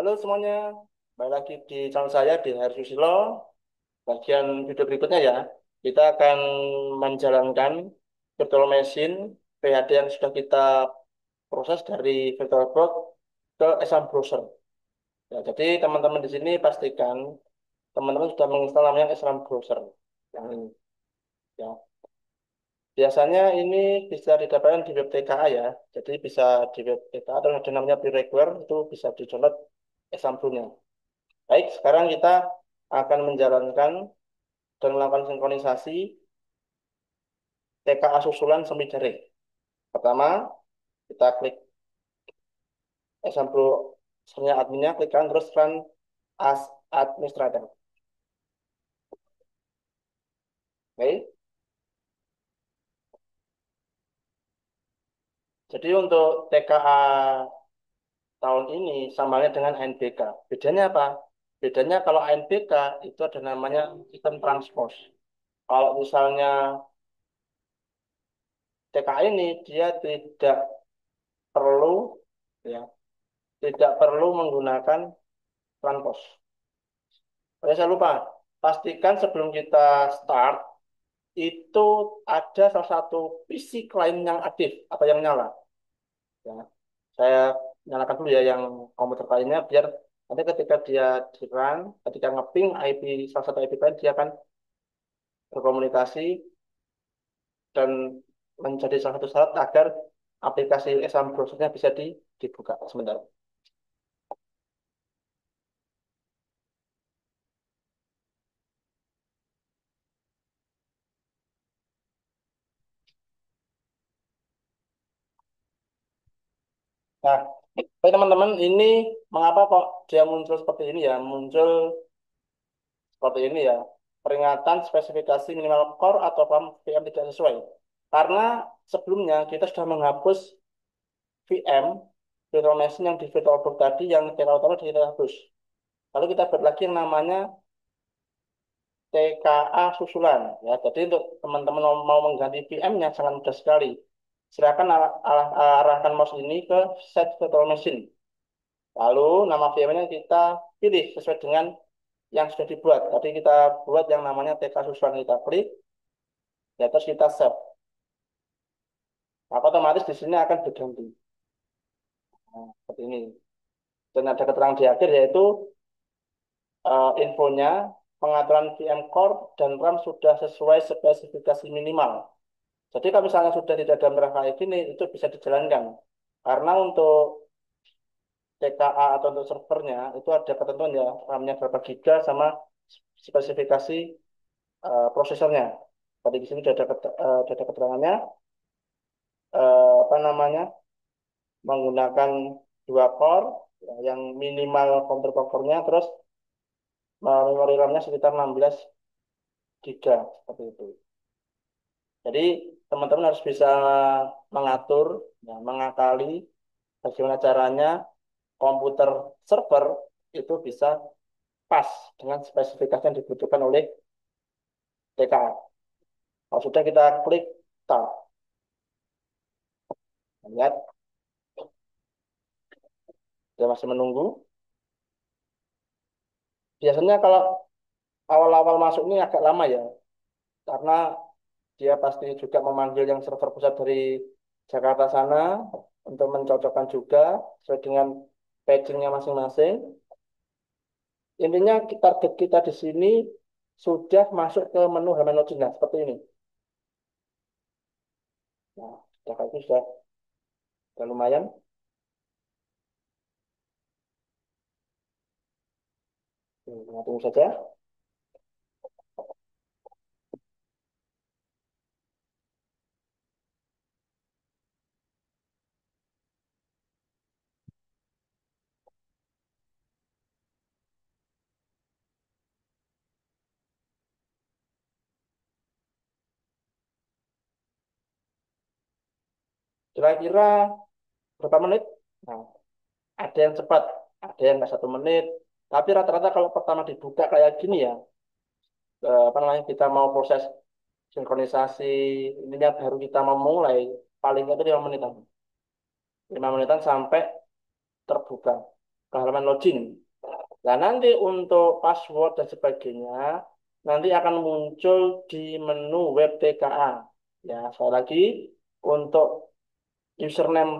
Halo semuanya, balik lagi di channel saya di Hari Susilo. Bagian video berikutnya ya, kita akan menjalankan virtual machine PHD yang sudah kita proses dari VirtualBox ke Exam Browser. Ya, jadi teman-teman di sini pastikan teman-teman sudah menginstal namanya Exam Browser. Yang ini, ya. Biasanya ini bisa didapatkan di web TKA ya, jadi bisa di web TKA atau ada namanya pre-require itu bisa di-download Exam Browser. Baik, sekarang kita akan menjalankan dan melakukan sinkronisasi TKA susulan semi daring. Pertama, kita klik example sebenarnya adminnya, klik kanan terus run as administrator. Oke. Jadi untuk TKA tahun ini samanya dengan ANBK. Bedanya apa? Bedanya kalau ANBK itu ada namanya sistem transpose. Kalau misalnya TKA ini dia tidak perlu ya, tidak perlu menggunakan transpose. Saya lupa. Pastikan sebelum kita start itu ada salah satu PC client yang aktif atau yang nyala. Ya. Saya nyalakan dulu ya yang komputer clientnya biar nanti ketika dia di run, ketika ngeping IP salah satu IP client dia akan berkomunikasi dan menjadi salah satu syarat agar aplikasi exam browsernya bisa dibuka sebentar. Nah, baik teman-teman, ini mengapa kok dia muncul seperti ini ya? Muncul seperti ini ya. Peringatan spesifikasi minimal core atau RAM VM tidak sesuai. Karena sebelumnya kita sudah menghapus VM, virtual machine yang di VirtualBox tadi yang data utama kita hapus. Lalu kita buat lagi yang namanya TKA susulan. Ya, jadi untuk teman-teman mau mengganti VM-nya sangat mudah sekali. Silakan arahkan mouse ini ke set virtual machine. Lalu nama VM-nya kita pilih sesuai dengan yang sudah dibuat. Tadi kita buat yang namanya TK susulan, kita klik, ya terus kita save. Maka otomatis di sini akan berganti. Nah, seperti ini. Dan ada keterangan di akhir yaitu infonya pengaturan VM core dan RAM sudah sesuai spesifikasi minimal. Jadi kalau misalnya sudah tidak ada merah kayak gini, itu bisa dijalankan. Karena untuk TKA atau untuk servernya itu ada ketentuan ya, RAM-nya berapa giga sama spesifikasi prosesornya. Tadi di sini sudah ada keterangannya, apa namanya, menggunakan dua core, ya, yang minimal counter core-nya, terus memori RAM-nya sekitar 16 giga seperti itu. Jadi teman-teman harus bisa mengatur, ya, mengakali bagaimana caranya komputer server itu bisa pas dengan spesifikasi yang dibutuhkan oleh TKA. Kalau sudah kita klik start, lihat dia masih menunggu. Biasanya kalau awal-awal masuk ini agak lama ya, karena dia pasti juga memanggil yang server pusat dari Jakarta sana untuk mencocokkan juga sesuai dengan pagingnya masing-masing. Intinya target kita di sini sudah masuk ke menu halaman login. Nah, seperti ini. Nah, sudah kayak gitu sudah lumayan. Tunggu saja. Kira-kira berapa menit? Nah, ada yang cepat, ada yang nggak 1 menit. Tapi rata-rata kalau pertama dibuka kayak gini ya, apa namanya, kita mau proses sinkronisasi ininya baru kita mau mulai, paling nggak itu 5 menitan. 5 menitan sampai terbuka. ke halaman login. Nah, nanti untuk password dan sebagainya, nanti akan muncul di menu web TKA. Ya, sekali lagi, untuk username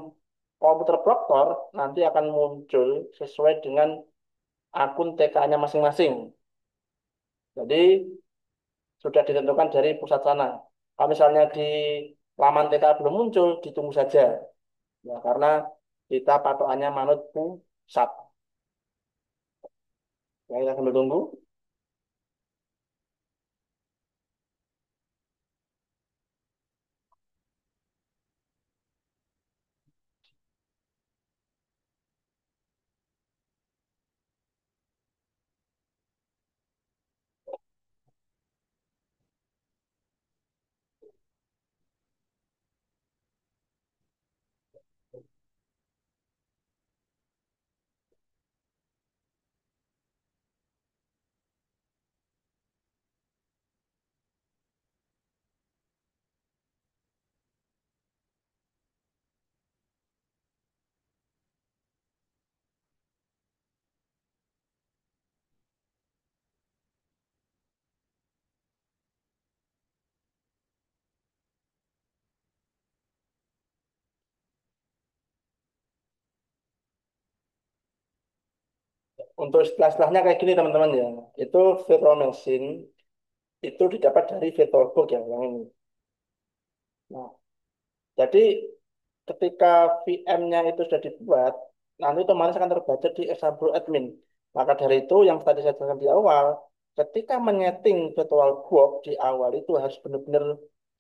komputer Proktor nanti akan muncul sesuai dengan akun TKA-nya masing-masing. Jadi, sudah ditentukan dari pusat sana. Kalau misalnya di laman TKA belum muncul, ditunggu saja. Ya, karena kita patokannya manut pusat. Ya, kita sambil tunggu. Untuk istilah-istilahnya kayak gini teman-teman ya. Itu virtual machine itu didapat dari VirtualBox ya yang ini. Nah, jadi ketika VM-nya itu sudah dibuat, nanti otomatis akan terbaca di example admin. Maka dari itu yang tadi saya jelaskan di awal, ketika menyeting VirtualBox di awal itu harus benar-benar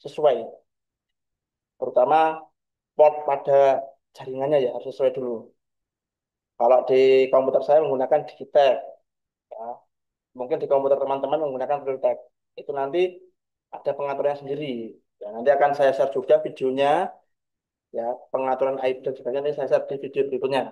sesuai. Terutama port pada jaringannya ya harus sesuai dulu. Kalau di komputer saya menggunakan Digitech, ya. Mungkin di komputer teman-teman menggunakan Realtek. Itu nanti ada pengaturannya sendiri. Ya, nanti akan saya share juga videonya, ya pengaturan IP dan sebagainya nanti saya share di video berikutnya.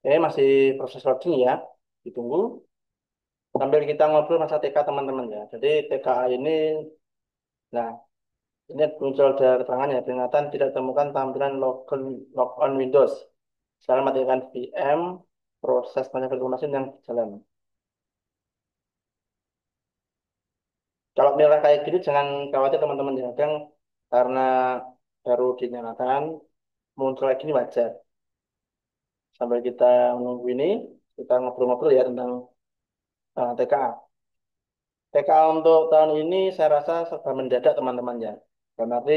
Oke, masih proses loading ya. Ditunggu sambil kita ngobrol masa TK teman-teman ya. Jadi TKA ini, nah ini muncul ada keterangannya, peringatan tidak temukan tampilan logon Windows. Saya matikan VM, proses konfigurasi yang jalan. Kalau merah kayak gini jangan khawatir teman-teman ya, kadang karena baru dinyalakan, muncul lagi ini wajar. Sambil kita menunggu ini, kita ngobrol-ngobrol ya tentang TKA. TKA untuk tahun ini saya rasa serba mendadak teman-teman ya. Karena nanti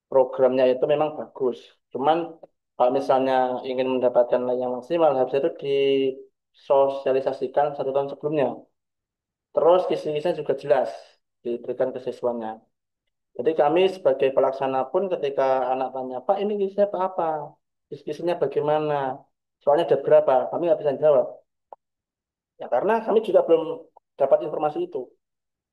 programnya itu memang bagus. Cuman kalau misalnya ingin mendapatkan nilai yang maksimal, harus itu disosialisasikan 1 tahun sebelumnya. Terus kisi-kisinya juga jelas diberikan ke siswanya. Jadi kami sebagai pelaksana pun ketika anak tanya, Pak ini kisinya apa? Kisi-kisinya bagaimana? Soalnya ada berapa? Kami nggak bisa jawab. Ya karena kami juga belum dapat informasi itu.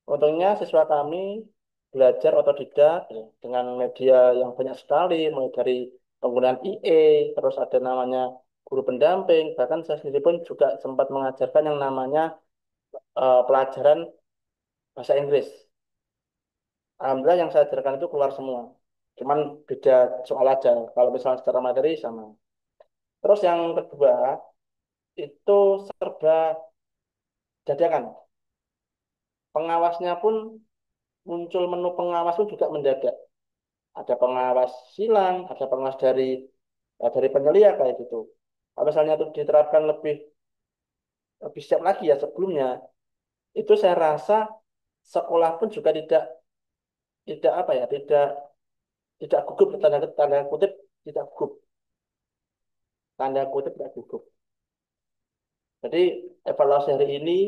Untungnya siswa kami belajar otodidak ya, dengan media yang banyak sekali, mulai dari penggunaan IE, terus ada namanya guru pendamping, bahkan saya sendiri pun juga sempat mengajarkan yang namanya pelajaran bahasa Inggris. Alhamdulillah yang saya ajarkan itu keluar semua. Cuman beda soal aja. Kalau misalnya secara materi sama. Terus yang kedua, itu serba dadakan. Pengawasnya pun muncul menu pengawas pun juga mendadak. Ada pengawas silang, ada pengawas dari penyelia kayak gitu. Kalau misalnya itu diterapkan lebih lebih siap lagi ya sebelumnya, itu saya rasa sekolah pun juga tidak tidak apa ya, tidak gugup tanda kutip tidak gugup, tanda kutip tidak gugup. Jadi evaluasi hari ini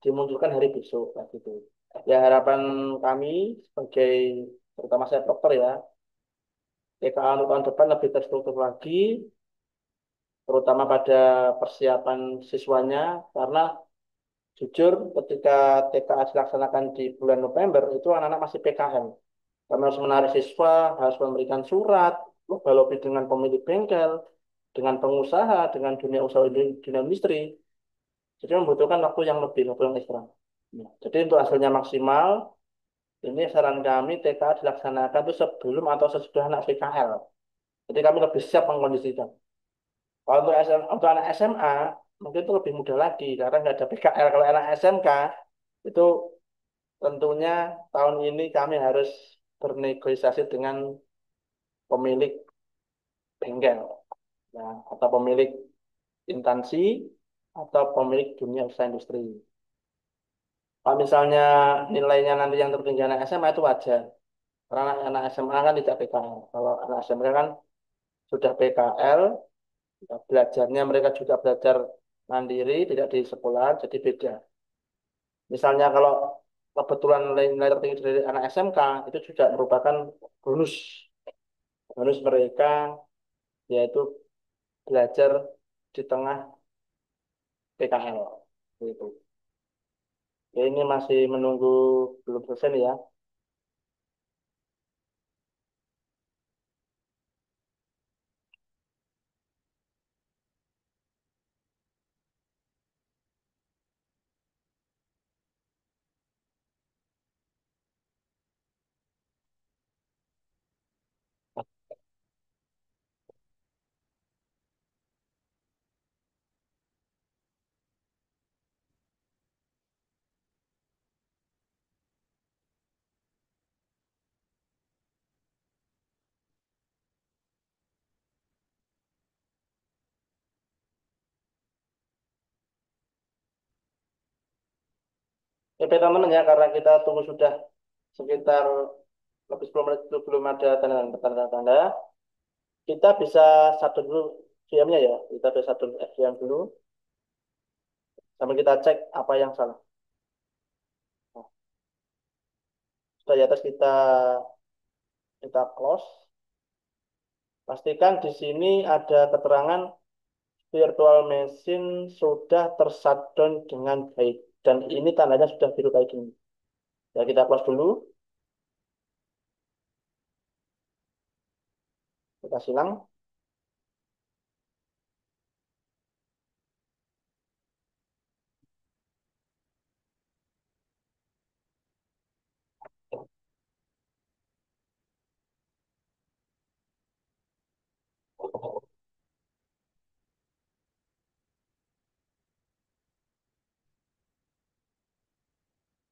dimunculkan hari besok kayak gitu. Ya harapan kami sebagai terutama saya dokter ya, TKA untuk tahun depan lebih terstruktur lagi, terutama pada persiapan siswanya, karena jujur ketika TKA dilaksanakan di bulan November itu anak-anak masih PKM. Kami harus menarik siswa, harus memberikan surat, lobby dengan pemilik bengkel, dengan pengusaha, dengan dunia usaha dunia industri. Jadi membutuhkan waktu yang lebih, waktu yang ekstra. Ya, jadi untuk hasilnya maksimal, ini saran kami TKA dilaksanakan itu sebelum atau sesudah anak PKL. Jadi kami lebih siap mengkondisikan. Kalau untuk, untuk anak SMA, mungkin itu lebih mudah lagi, karena nggak ada PKL. Kalau anak SMK, itu tentunya tahun ini kami harus bernegosiasi dengan pemilik bengkel, ya, atau pemilik instansi, atau pemilik dunia usaha industri. Kalau misalnya nilainya nanti yang tertinggi anak SMA itu wajar. Karena anak SMA kan tidak PKL. Kalau anak SMA kan sudah PKL, ya belajarnya mereka juga belajar mandiri, tidak di sekolah, jadi beda. Misalnya kalau kebetulan nilai tertinggi dari anak SMK, itu juga merupakan bonus. Bonus mereka yaitu belajar di tengah PKL. Gitu. Ya, ini masih menunggu belum selesai nih ya. Oke teman-teman ya, karena kita tunggu sudah sekitar lebih 10 menit itu belum ada tanda-tanda. Kita bisa satu dulu VM-nya ya. Kita bisa satu VM dulu. Sambil kita cek apa yang salah. Nah, sudah di atas kita close. Pastikan di sini ada keterangan virtual machine sudah tershutdown dengan baik. Dan ini tandanya sudah biru kayak gini. Ya kita close dulu. Kita silang.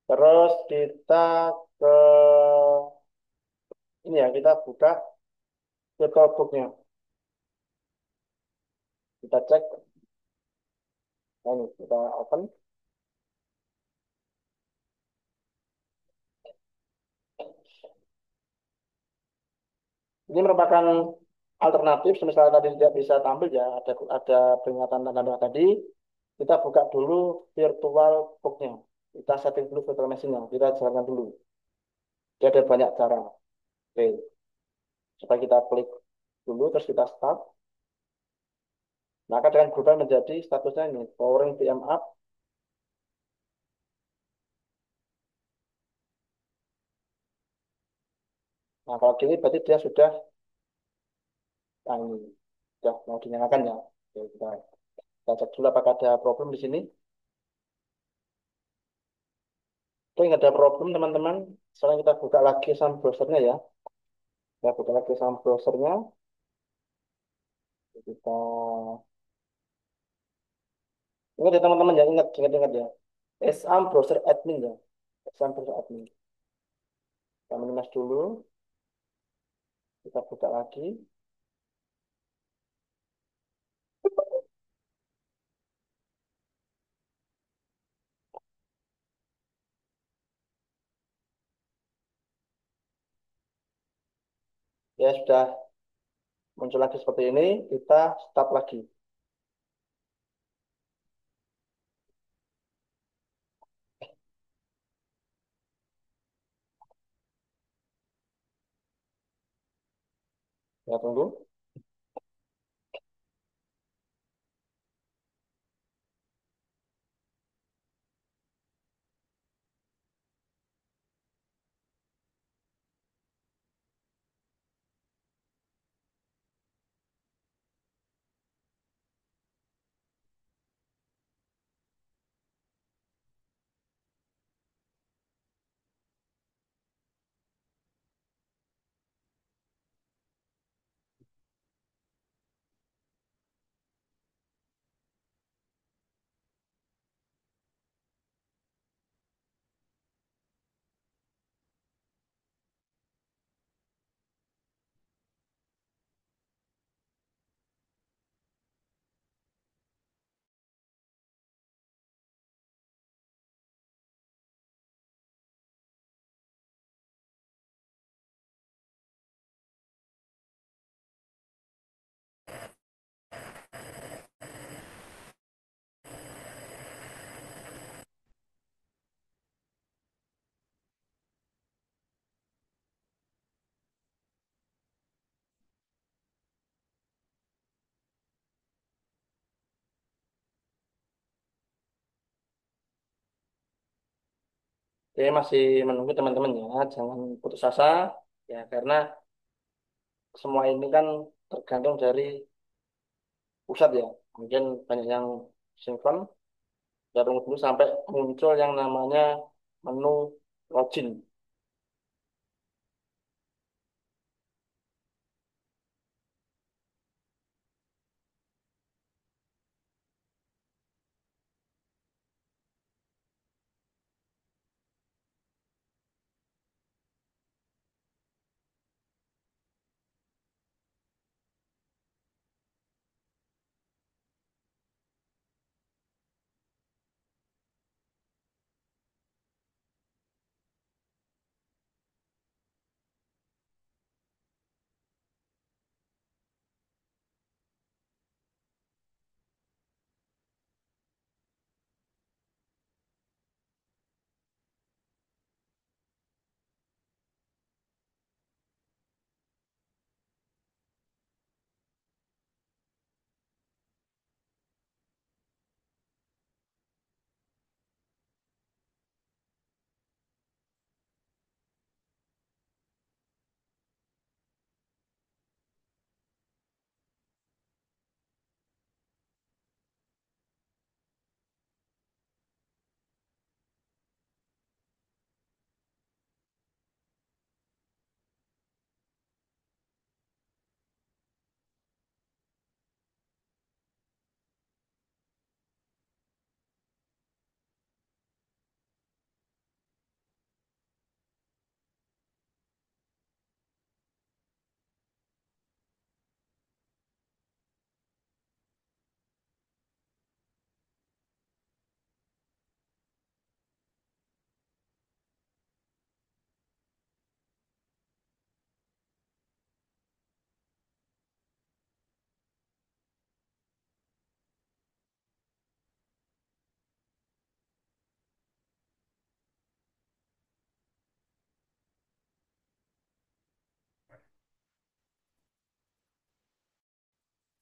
Terus kita ke ini ya, kita buka virtual booknya. Kita cek, nah ini kita open. Ini merupakan alternatif, misalnya tadi tidak bisa tampil ya, ada peringatan tanda tadi, kita buka dulu virtual box-nya. Kita setting dulu virtual machine-nya, kita jalankan dulu. Jadi ada banyak cara. Oke, supaya kita klik dulu, terus kita start. Maka dengan berubah menjadi statusnya ini, powering VM up. Nah, kalau gini berarti dia sudah, nah ini, sudah mau dinyalakan ya. Oke, kita cek dulu apakah ada problem di sini. Oke, nggak ada problem teman-teman. Sekarang kita buka lagi sama browsernya ya. Kita buka lagi sama browsernya. Kita ingat ya teman-teman ya, ingat ya. SAM browser admin ya. SAM browser admin. Kita minimize dulu. Kita buka lagi. Ya sudah muncul lagi seperti ini. Kita start lagi. Ya tunggu. Oke, masih menunggu teman-teman ya. Jangan putus asa. Ya, karena semua ini kan tergantung dari pusat ya. Mungkin banyak yang sinkron. Kita tunggu dulu sampai muncul yang namanya menu login.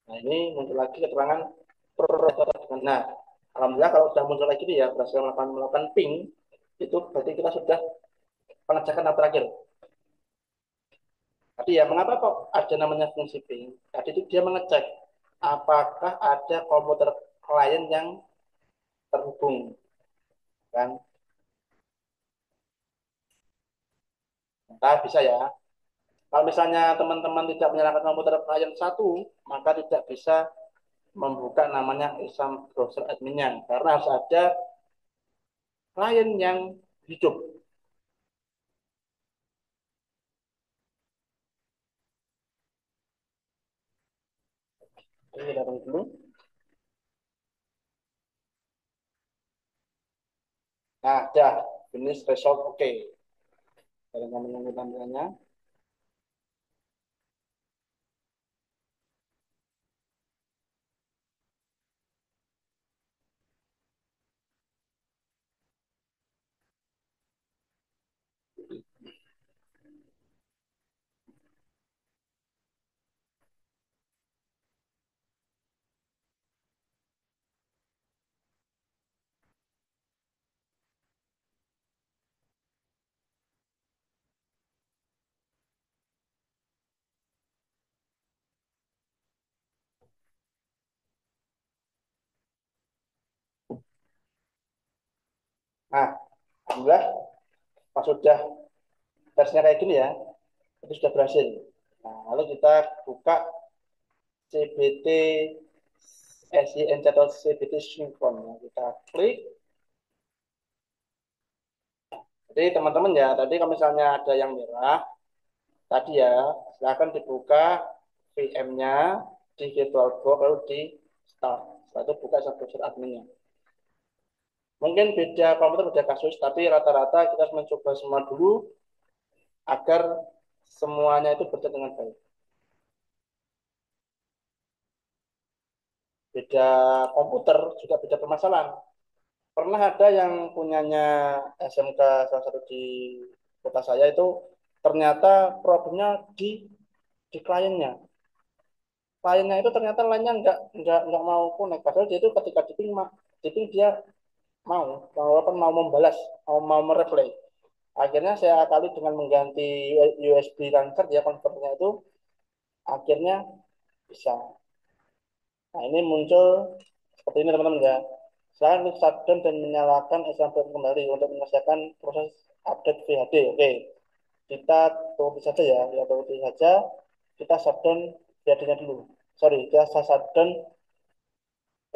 Nah, ini muncul lagi keterangan nah, alhamdulillah kalau sudah muncul lagi ya berhasil melakukan ping itu berarti kita sudah pengecekan tahap terakhir. Tapi ya mengapa kok ada namanya fungsi ping? Tadi itu dia mengecek apakah ada komputer klien yang terhubung kan. Nah, bisa ya. Kalau misalnya teman-teman tidak menyalakan komputer klien satu, maka tidak bisa membuka namanya exam browser adminnya karena harus ada klien yang hidup. Oke, kita tunggu dulu. Nah, dah finish result oke. Kalau nggak menunggu tampilannya. Nah, alhamdulillah pas sudah tesnya kayak gini ya, itu sudah berhasil. Nah, lalu kita buka CBT SINC atau CBT Syncron. Ya. Kita klik. Jadi teman-teman ya, tadi kalau misalnya ada yang merah, tadi ya, silahkan dibuka VM-nya di VirtualBox lalu di start. Setelah itu buka browser adminnya. Mungkin beda komputer beda kasus, tapi rata-rata kita harus mencoba semua dulu agar semuanya itu berjalan dengan baik. Beda komputer juga beda permasalahan. Pernah ada yang punyanya SMK salah satu di kota saya itu ternyata problemnya di kliennya. Kliennya itu ternyata lainnya nggak mau connect. Padahal dia itu ketika di ping dia mau walaupun mau membalas, mau mereplay. Akhirnya saya akali dengan mengganti USB launcher dia konverternya itu akhirnya bisa. Nah, ini muncul seperti ini teman-teman ya. Saya klik shutdown dan menyalakan example kembali untuk menyelesaikan proses update VHD. Oke, kita tunggu saja ya, ya tunggu saja. Kita shutdown VHD-nya dulu. Sorry, kita shutdown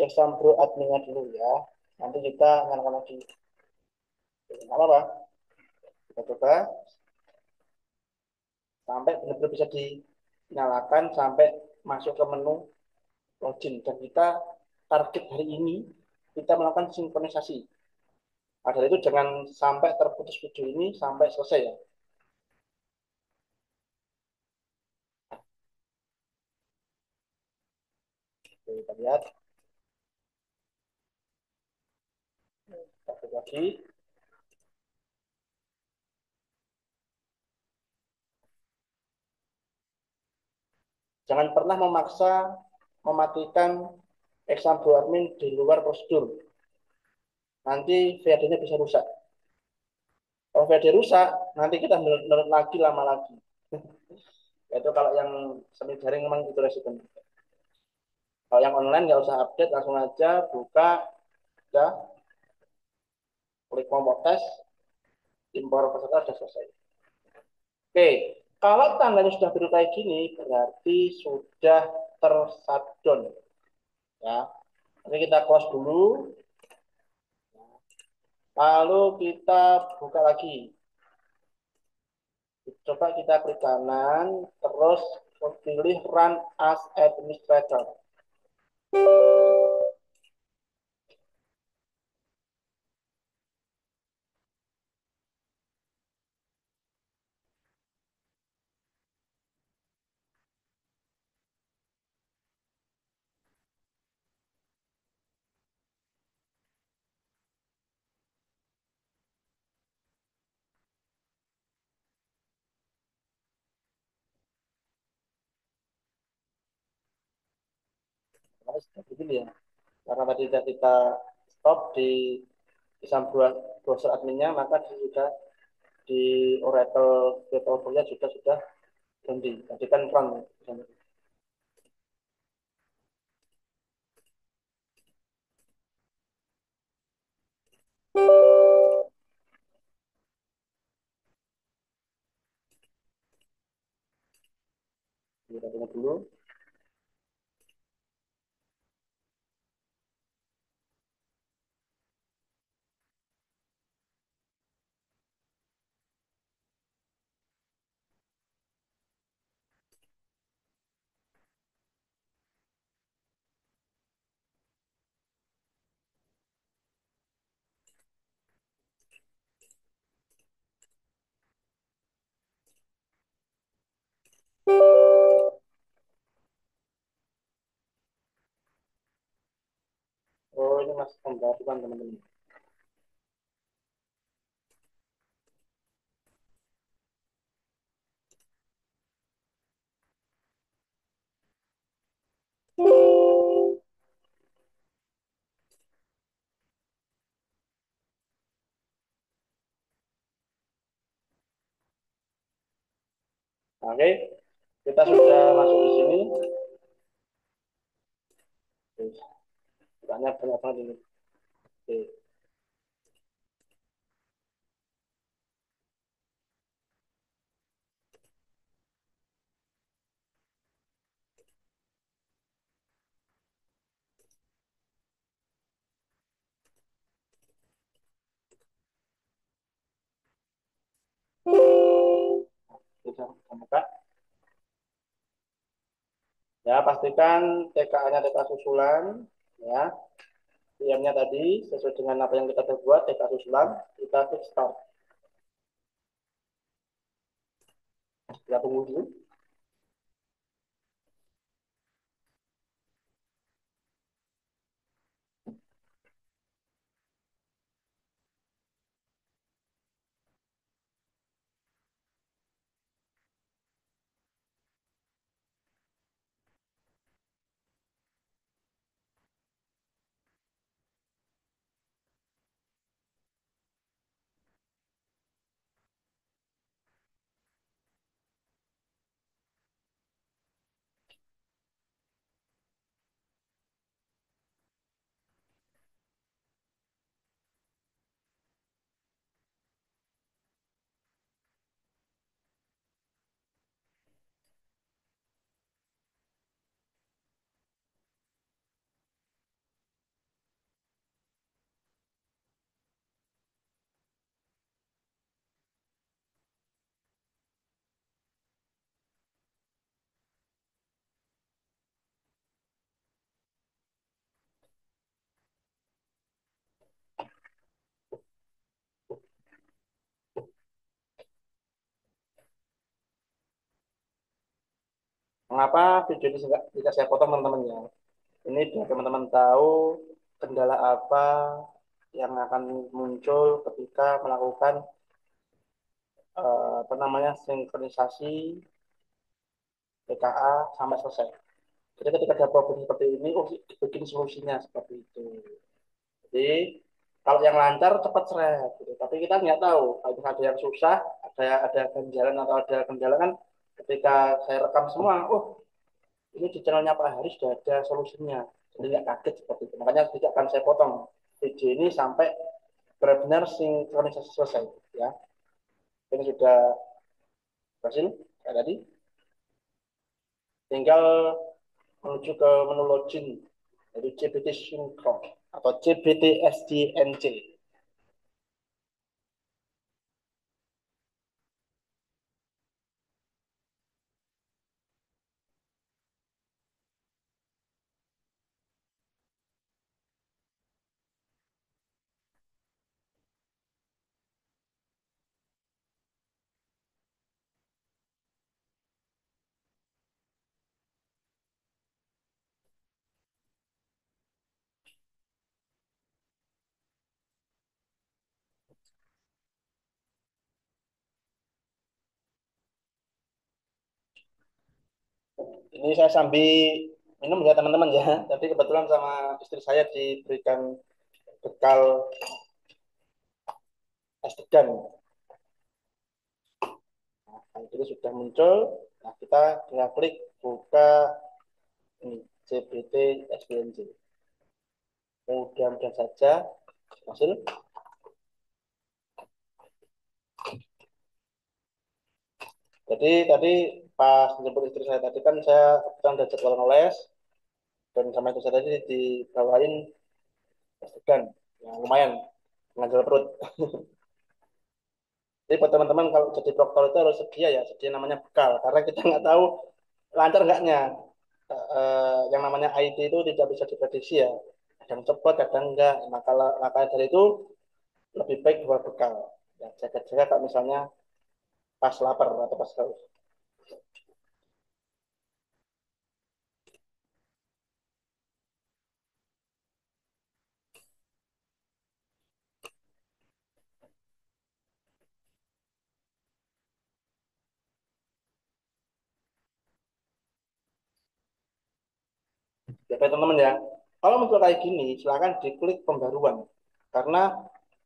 example adminnya dulu ya. Nanti kita nyalakan lagi. Oke, apa apa? Kita coba sampai benar-benar bisa dinyalakan sampai masuk ke menu login dan kita target hari ini kita melakukan sinkronisasi. Padahal itu jangan sampai terputus video ini sampai selesai ya. Oke, kita lihat satu lagi. Jangan pernah memaksa mematikan exam admin di luar prosedur. Nanti VAD-nya bisa rusak. Kalau VAD rusak, nanti kita menurut lagi lama lagi. Itu kalau yang semi daring memang itu resikonya. Kalau yang online nggak usah update, langsung aja buka, udah klik mau tes, impor peserta sudah selesai. Oke, kalau tanggalnya sudah biru kayak gini, berarti sudah tershutdown. Ya, ini kita close dulu, lalu kita buka lagi. Coba kita klik kanan, terus pilih Run as Administrator. sudah begini ya. Karena tadi sudah kita stop di sampul browser adminnya, maka juga di Oracle developernya juga sudah ganti. Tadi kan run. Kita tunggu dulu. Oh, ini masih pembaruan teman-teman. Oke, kita sudah masuk di sini. Banyak banyak banget ini. Oke, kita buka. Ya, pastikan TKA-nya TK susulan. Ya, PM-nya tadi sesuai dengan apa yang kita buat, TK susulan. Kita klik start. Kita tunggu dulu. Mengapa video ini tidak saya potong teman-teman ya? Ini biar teman-teman tahu kendala apa yang akan muncul ketika melakukan apa namanya sinkronisasi PKA sampai selesai. Jadi ketika ada problem seperti ini, oh bikin solusinya seperti itu. Jadi kalau yang lancar cepat seret, gitu. Tapi kita nggak tahu kalau ada yang susah, ada ganjalan atau ada kendala kan ketika saya rekam semua, oh ini di channelnya Pak Haris sudah ada solusinya. Jadi nggak kaget seperti itu. Makanya tidak akan saya potong video ini sampai benar-benar sinkronisasi selesai. Ya, ini sudah berhasil kayak tadi. Tinggal menuju ke menu login dari CBT Synchron atau CBT SDNC. Ini saya sambil minum ya teman-teman ya. Tapi kebetulan sama istri saya diberikan bekal es degan. Nah, itu sudah muncul. Nah, kita tinggal klik buka ini CBT SBNJ. Mudah-mudahan saja hasil. Jadi tadi pas jemput istri saya tadi kan saya kebetulan ada jadwal ngeles dan sama itu saya tadi dibawain es degan yang lumayan mengajal perut. Jadi buat teman-teman kalau jadi dokter itu harus sedia ya, sedia namanya bekal karena kita nggak tahu lancar enggaknya. Yang namanya IT itu tidak bisa diprediksi ya. Kadang cepat, kadang enggak. Nah, kalau makanya dari itu lebih baik bawa bekal. Ya, jaga-jaga kalau misalnya pas lapar atau pas haus. Ya, baik, teman-teman ya. Kalau muncul kayak gini, silakan diklik pembaruan. Karena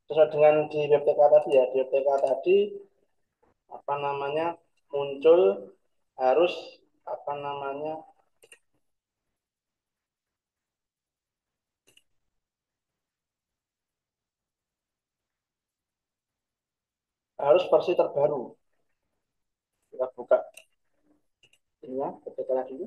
sesuai dengan di web TK tadi ya, di web TK tadi apa namanya muncul harus apa namanya harus versi terbaru. Kita buka ini ya, web TK dulu.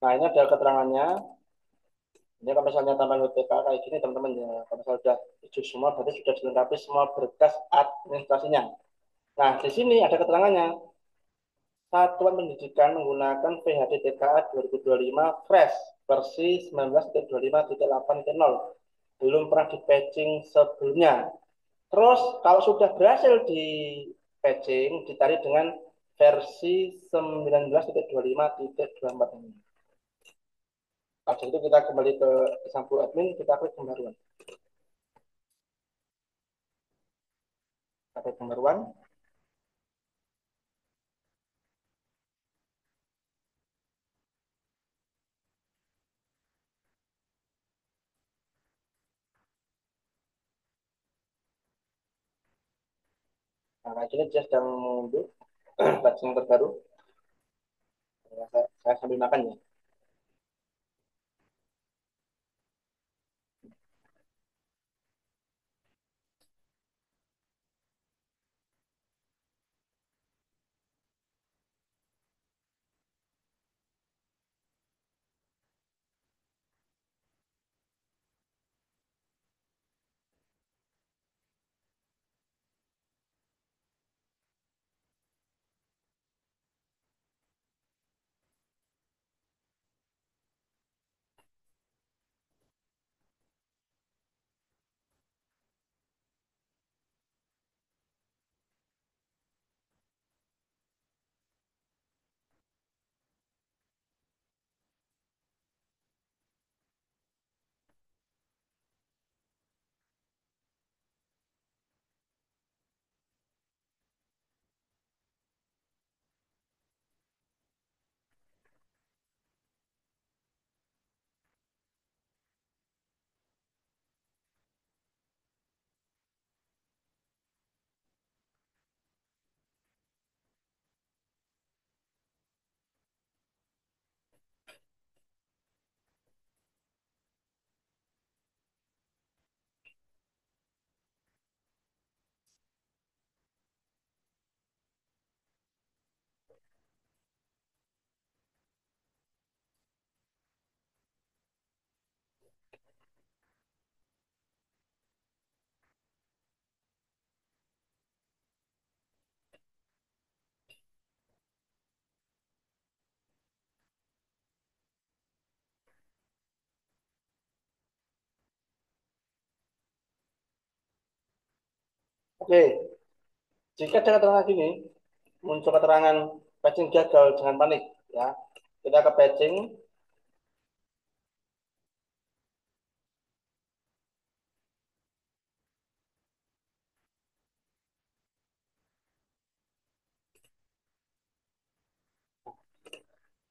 Nah, ini ada keterangannya. Ini kalau misalnya tambahan WPK kayak gini teman-teman ya, kalau misalnya sudah hijau semua berarti sudah dilengkapi semua berkas administrasinya. Nah, di sini ada keterangannya. Satuan Pendidikan menggunakan PHDTKA 2025 fresh versi 19.25.8.0. Belum pernah di patching sebelumnya. Terus kalau sudah berhasil di patching, ditarik dengan versi 19.25.24 ini. Habis itu kita kembali ke sampul admin, kita klik pembaruan. Ada pembaruan. Nah, ini dia sedang mengunduh batch yang terbaru. Saya sambil makan ya. Oke, Jika ada keterangan gini, muncul keterangan patching gagal, jangan panik ya. Kita ke patching,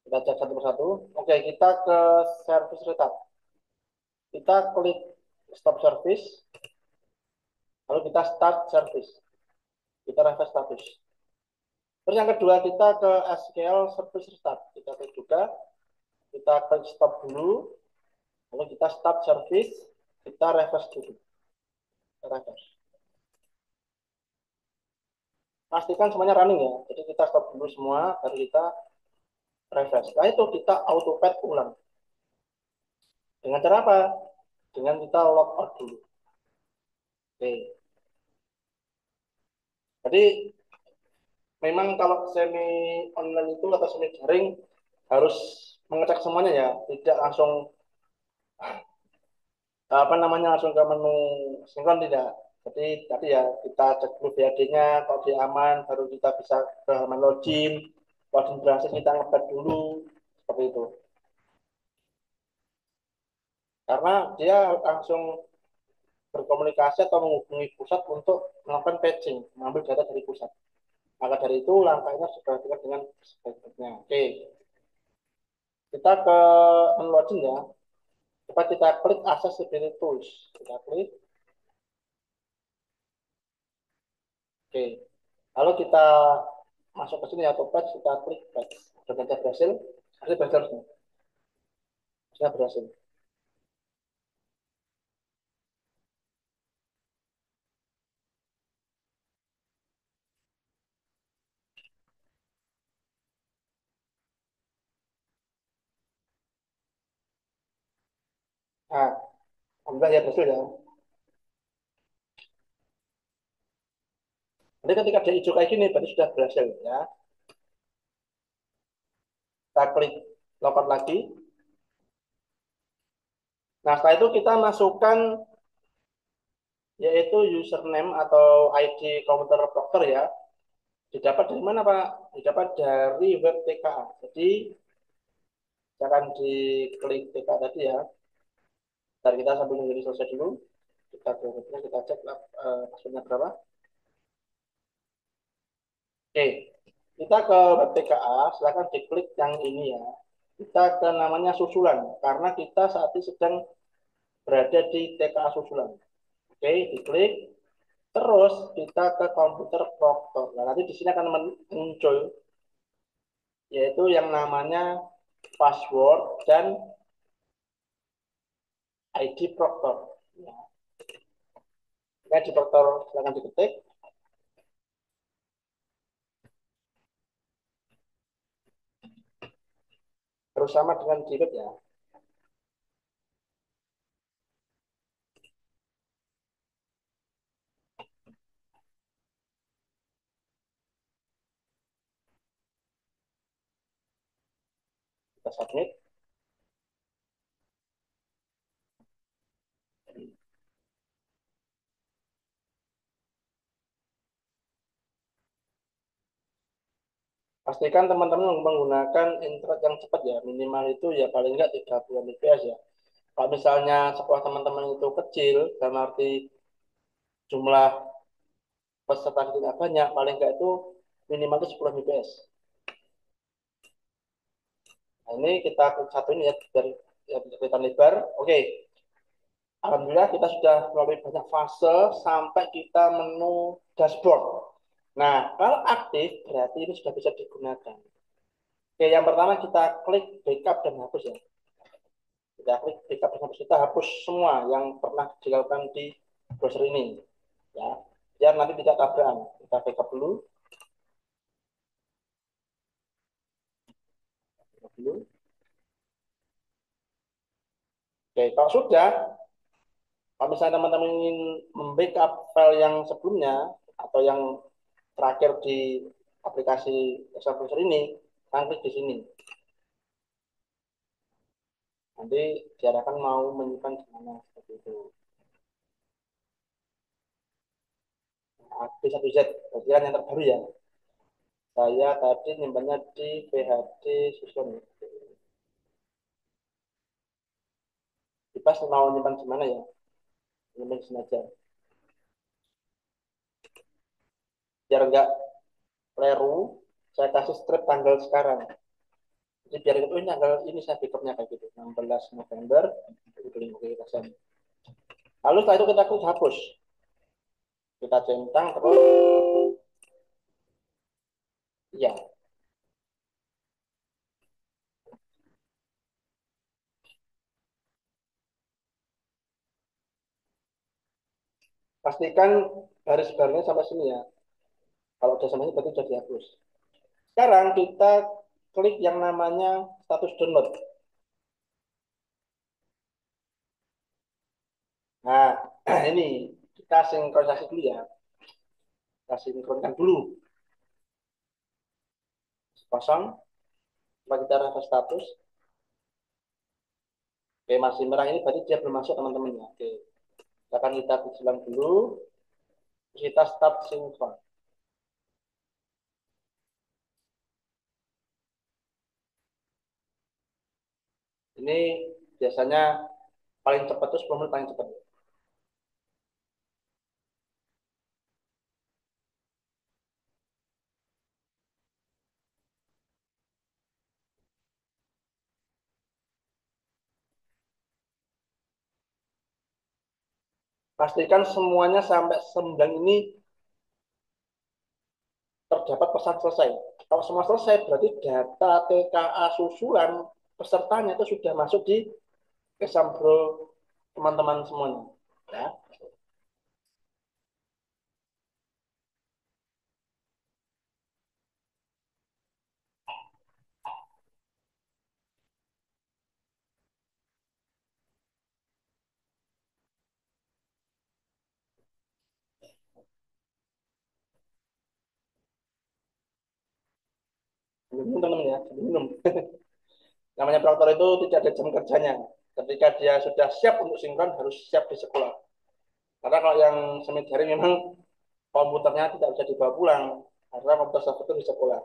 kita cek satu persatu. Oke, kita ke service restart. Kita klik stop service, lalu kita start service. Kita refresh status. Terus yang kedua kita ke SQL service restart. Kita klik juga, kita klik stop dulu, lalu kita start service, kita refresh dulu. Kita refresh. Pastikan semuanya running ya. Jadi kita stop dulu semua, baru kita refresh. Setelah itu kita auto pad ulang. Dengan cara apa? Dengan kita log out dulu. Oke. Jadi memang kalau semi online itu atau semi daring harus mengecek semuanya ya, tidak langsung apa namanya langsung ke menu sinkron tidak. Jadi tadi ya kita cek dulu BAD-nya, kalau dia aman, baru kita bisa ke halaman login. Login berhasil kita ngebat dulu seperti itu. Karena dia langsung berkomunikasi atau menghubungi pusat untuk melakukan patching, mengambil data dari pusat. Maka dari itu langkahnya sudah dilakukan dengan sebaik-baiknya. Oke, kita ke menu login ya. Coba kita klik accessibility tools. Kita klik. Oke. Lalu kita masuk ke sini atau patch, kita klik patch. Sudah berhasil. Hasil berhasil. Sudah berhasil. Nah, alhamdulillah ya berhasil ya. Jadi ketika dia hijau kayak gini, berarti sudah berhasil ya. Kita klik logout lagi. Nah, setelah itu kita masukkan yaitu username atau ID komputer dokter ya. Didapat dari mana Pak? Didapat dari web TKA. Jadi jangan diklik TKA tadi ya. Dan kita sambil nunggu ini selesai dulu. Kita ke webnya, kita cek passwordnya berapa. Oke, kita ke web TKA. Silahkan diklik yang ini ya. Kita ke namanya susulan. Karena kita saat ini sedang berada di TKA susulan. Oke, diklik. Terus kita ke komputer proktor. Nah, nanti di sini akan muncul yaitu yang namanya password dan ID Proctor. Ya. ID Proctor silakan diketik. Harus sama dengan Gmail ya. Kita submit. Pastikan teman-teman menggunakan internet yang cepat ya. Minimal itu ya paling nggak 30 Mbps ya. Kalau misalnya sekolah teman-teman itu kecil, dalam arti jumlah peserta tidak banyak, paling nggak itu minimal itu 10 Mbps. Nah, ini kita satu ini ya dari ya, kelihatan lebar. Oke, alhamdulillah kita sudah melalui banyak fase sampai kita menu dashboard. Nah, kalau aktif berarti ini sudah bisa digunakan. Oke, yang pertama kita klik backup dan hapus ya. Kita klik backup dan hapus. Kita hapus semua yang pernah dilakukan di browser ini. Ya, biar nanti tidak tabrakan. Kita backup dulu. Backup dulu. Oke, kalau sudah, kalau misalnya teman-teman ingin membackup file yang sebelumnya atau yang terakhir di aplikasi Excel browser ini, klik di sini. Nanti diarahkan mau menyimpan di mana seperti itu. B1Z, berarti kan yang terbaru ya. Saya tadi nyimpannya di PHD Susun. Pas mau nyimpan di mana ya? Nyimpan di sini aja. Biar nggak keliru, saya kasih strip tanggal sekarang. Jadi biar itu ini tanggal ini saya backupnya kayak gitu. 16 November, oke, kita send. Lalu setelah itu kita klik hapus. Kita centang terus, ya. Pastikan garis-garisnya sampai sini ya. Kalau udah sampai sini berarti sudah dihapus. Sekarang kita klik yang namanya status download. Nah, ini kita sinkronisasi dulu ya. Kita sinkronkan dulu. Kosong. Coba kita refresh status. Oke, masih merah ini berarti dia belum masuk teman-teman ya. Oke, akan kita ulang dulu. Kita start sinkron. Ini biasanya paling cepat itu 10 menit paling cepat. Pastikan semuanya sampai 9 ini terdapat pesan selesai. Kalau semua selesai, berarti data TKA susulan pesertanya itu sudah masuk di Exambro teman-teman semuanya. Ya. Minum teman ya, minum. Namanya proktor itu tidak ada jam kerjanya. Ketika dia sudah siap untuk sinkron, harus siap di sekolah. Karena kalau yang semi daring memang komputernya tidak bisa dibawa pulang, karena komputer tersebut itu di sekolah.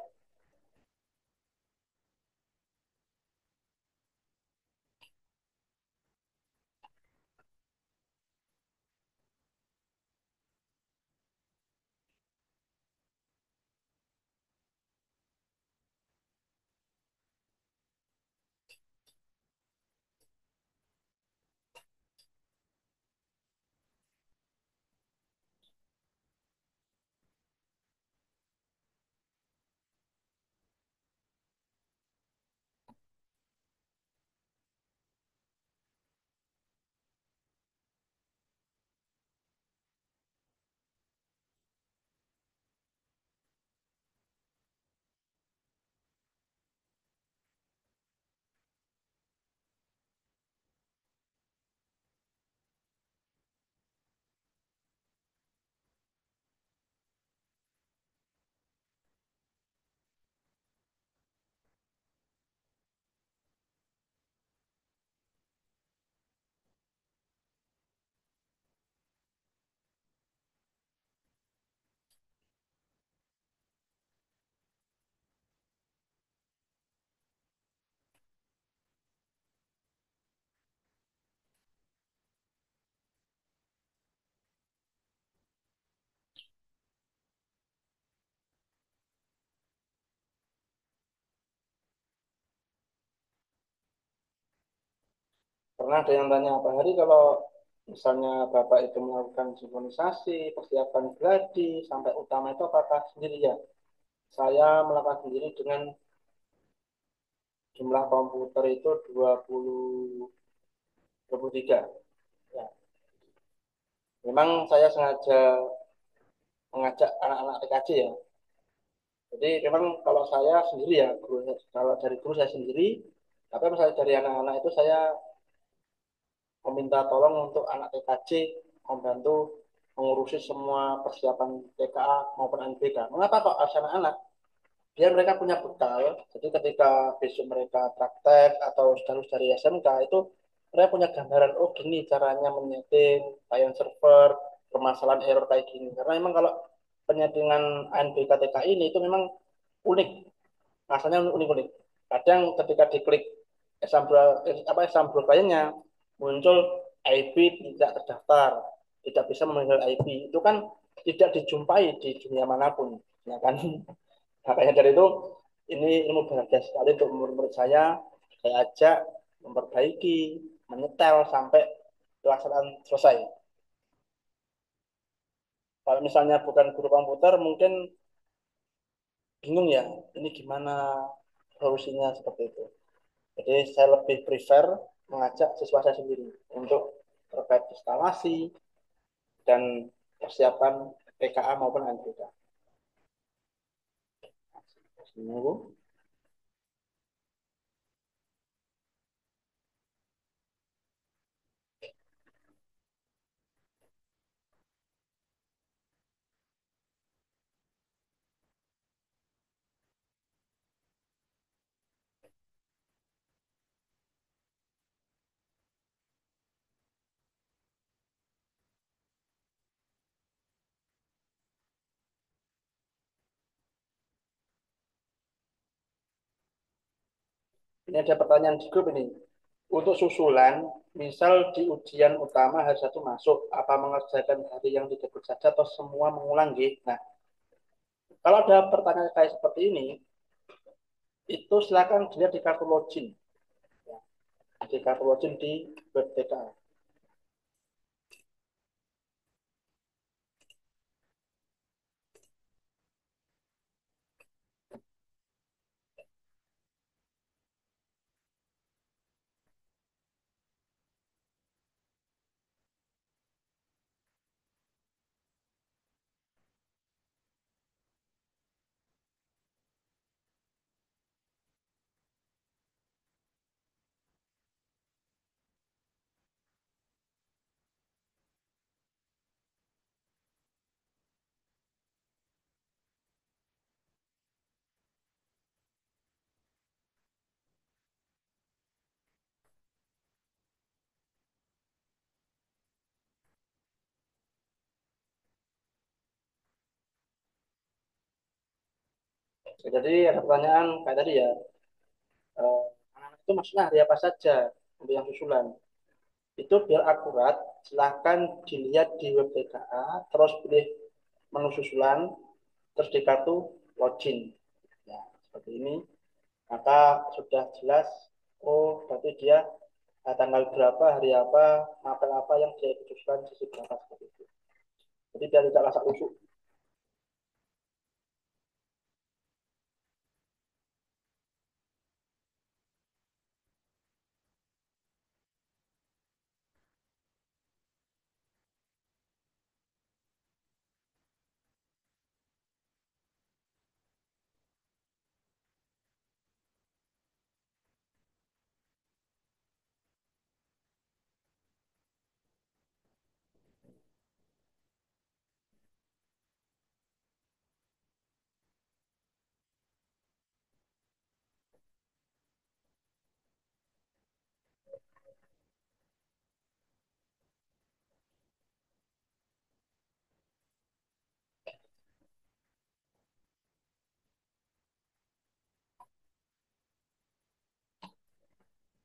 Pernah ada yang tanya, Pak Hari, kalau misalnya Bapak itu melakukan sinkronisasi, persiapan gladi, sampai utama itu apakah sendiri ya? Saya melakukan sendiri dengan jumlah komputer itu 23. Ya. Memang saya sengaja mengajak anak-anak TKJ ya. Jadi memang kalau saya sendiri ya, kalau dari guru saya sendiri, tapi misalnya dari anak-anak itu saya meminta tolong untuk anak TKJ membantu mengurusi semua persiapan TKA maupun NBK. Mengapa kok harus anak-anak? Biar mereka punya bekal. Jadi ketika besok mereka praktek atau sedang dari SMK itu mereka punya gambaran, oh gini caranya menyeting, client server, permasalahan error kayak gini. Karena memang kalau penyandingan ANBKTK ini itu memang unik, rasanya unik-unik. Kadang ketika diklik example kliennya muncul IP tidak terdaftar, tidak bisa memanggil IP. Itu kan tidak dijumpai di dunia manapun, ya kan? Makanya dari itu ini ilmu berharga sekali untuk menurut saya ajak memperbaiki, menyetel sampai pelaksanaan selesai. Kalau misalnya bukan guru komputer, mungkin bingung ya, ini gimana solusinya seperti itu. Jadi saya lebih prefer mengajak siswa saya sendiri untuk terkait instalasi dan persiapan PKA maupun NPK. Menunggu. Ini ada pertanyaan di grup ini. Untuk susulan, misal di ujian utama hari satu masuk, apa mengerjakan hari yang didebut saja atau semua mengulang gitu? Nah, kalau ada pertanyaan kayak seperti ini, itu silakan dilihat di kartu login. Ya, di kartu login di web TKA. Jadi ada pertanyaan kayak tadi ya, eh, anak itu maksudnya hari apa saja untuk yang susulan. Itu biar akurat, silahkan dilihat di web TKA, terus pilih menu susulan, terus di kartu login. Ya, seperti ini. Maka sudah jelas, oh berarti dia tanggal berapa, hari apa, mapel apa yang dia ikut susulan, sisi berapa, seperti itu. Jadi biar tidak rasa usuk.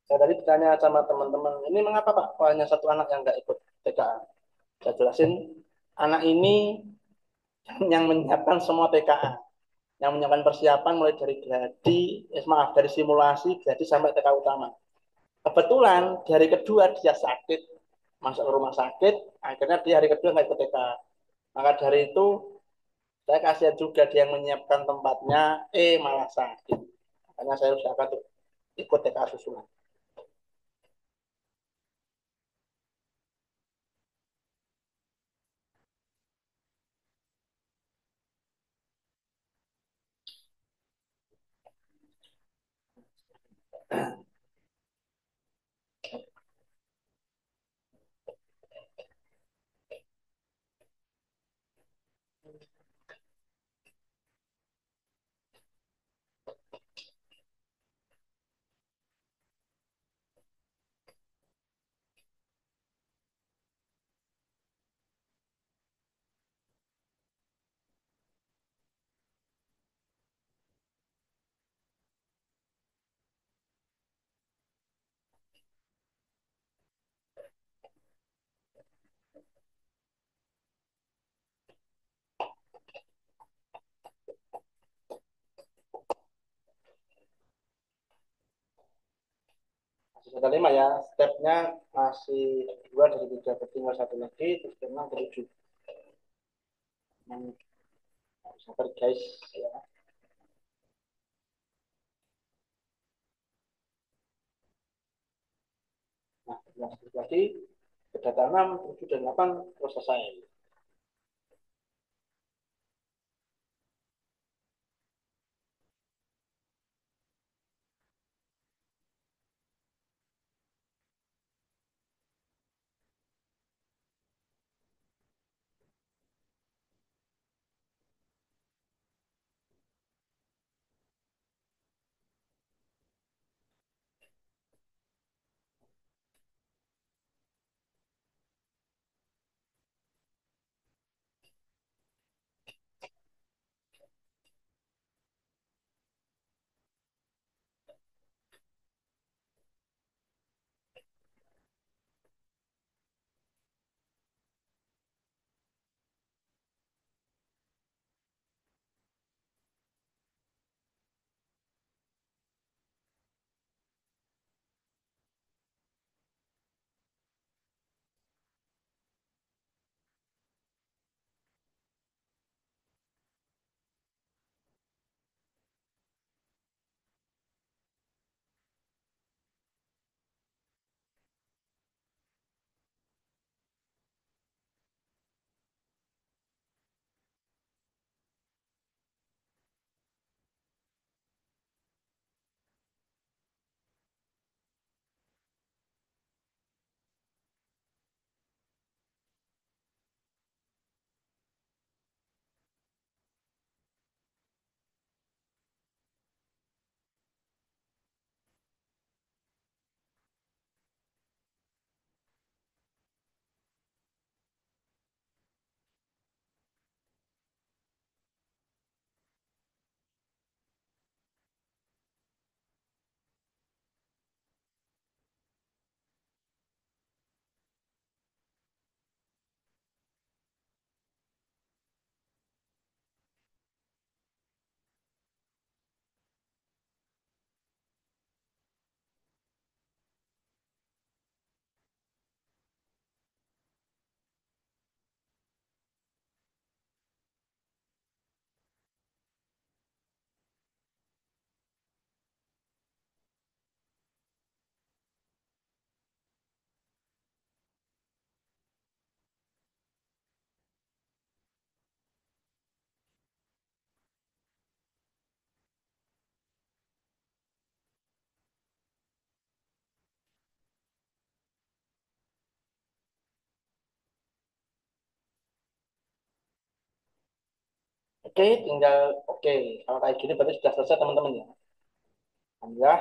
Saya tadi bertanya sama teman-teman, ini mengapa Pak kok hanya satu anak yang nggak ikut TKA? Saya jelasin, anak ini yang menyiapkan semua TKA, yang menyiapkan persiapan mulai dari gladi, maaf, dari simulasi, gladi sampai TKA utama. Kebetulan di hari kedua dia sakit, masuk ke rumah sakit, akhirnya di hari kedua nggak ikut TKA. Maka dari itu saya kasihan juga dia yang menyiapkan tempatnya, malah sakit. Makanya saya usahakan untuk ikut TKA susulan. Ada lima ya, stepnya masih dua dari tiga, tinggal satu lagi, terus enam ke tujuh. Hmm, sabar guys, ya. Nah, lanjut lagi, ke data 6, 7, dan 8, terus selesai. Oke, tinggal oke. Kalau kayak gini berarti sudah selesai teman-teman ya. Alhamdulillah,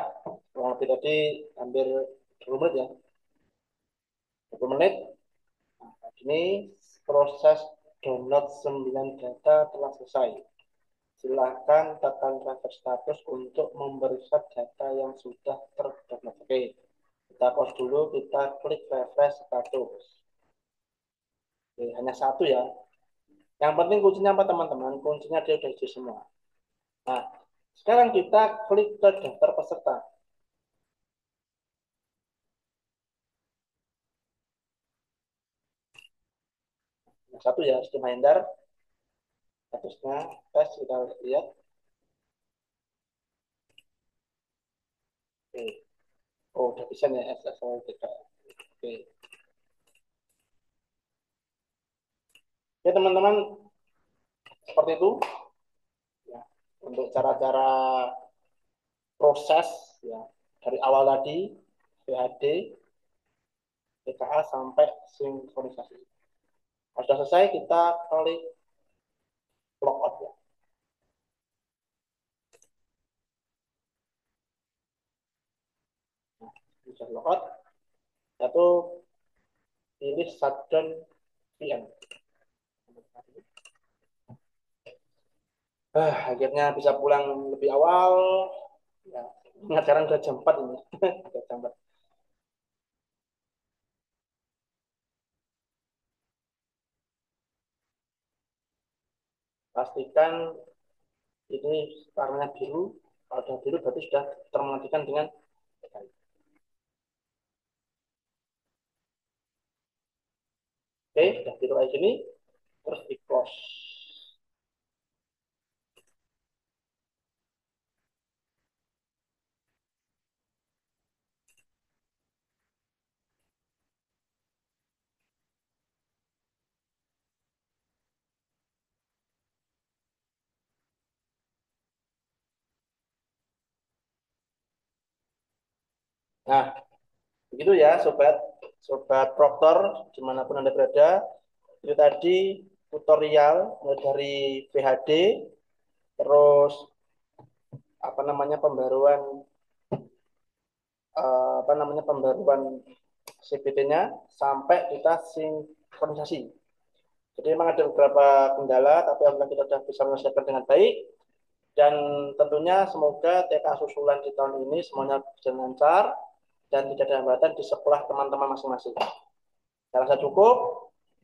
kurang lebih tadi hampir 20 menit ya. 20 menit. Nah, ini proses download 9 data telah selesai. Silakan tekan transfer status untuk memperiksa data yang sudah terdownload. Oke, kita pause dulu, kita klik refresh status. Oke, hanya satu ya. Yang penting kuncinya apa teman-teman? Kuncinya dia sudah hijau semua. Nah, sekarang kita klik ke daftar peserta. Yang satu ya, reminder, statusnya tes kita lihat. Oke. Oh, udah bisa nih SSL kita. Oke. Ya teman-teman, seperti itu ya. Untuk cara-cara proses ya dari awal tadi PHD, PKA sampai sinkronisasi. Kalau sudah selesai kita klik logout ya. Nah, bisa logout, satu pilih shutdown VM. Akhirnya bisa pulang lebih awal. Ya, ingat sekarang udah jam 4 ini. Udah jam 4. Pastikan ini warnanya biru. Kalau sudah biru berarti sudah termatikan dengan baik. Oke, sudah tiru kayak gini, terus di close. Nah, begitu ya sobat, sobat Proktor, dimanapun Anda berada. Itu tadi tutorial mulai dari PHD, terus apa namanya pembaruan CPT-nya sampai kita sinkronisasi. Jadi memang ada beberapa kendala, tapi alhamdulillah kita sudah bisa menyelesaikan dengan baik. Dan tentunya semoga TK susulan di tahun ini semuanya berjalan lancar dan tidak ada hambatan di sekolah teman-teman masing-masing. Saya rasa cukup.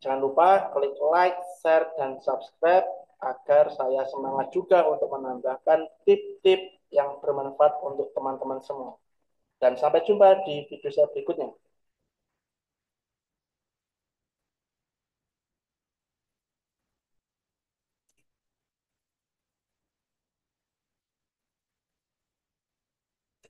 Jangan lupa klik like, share, dan subscribe agar saya semangat juga untuk menambahkan tip-tip yang bermanfaat untuk teman-teman semua. Dan sampai jumpa di video saya berikutnya.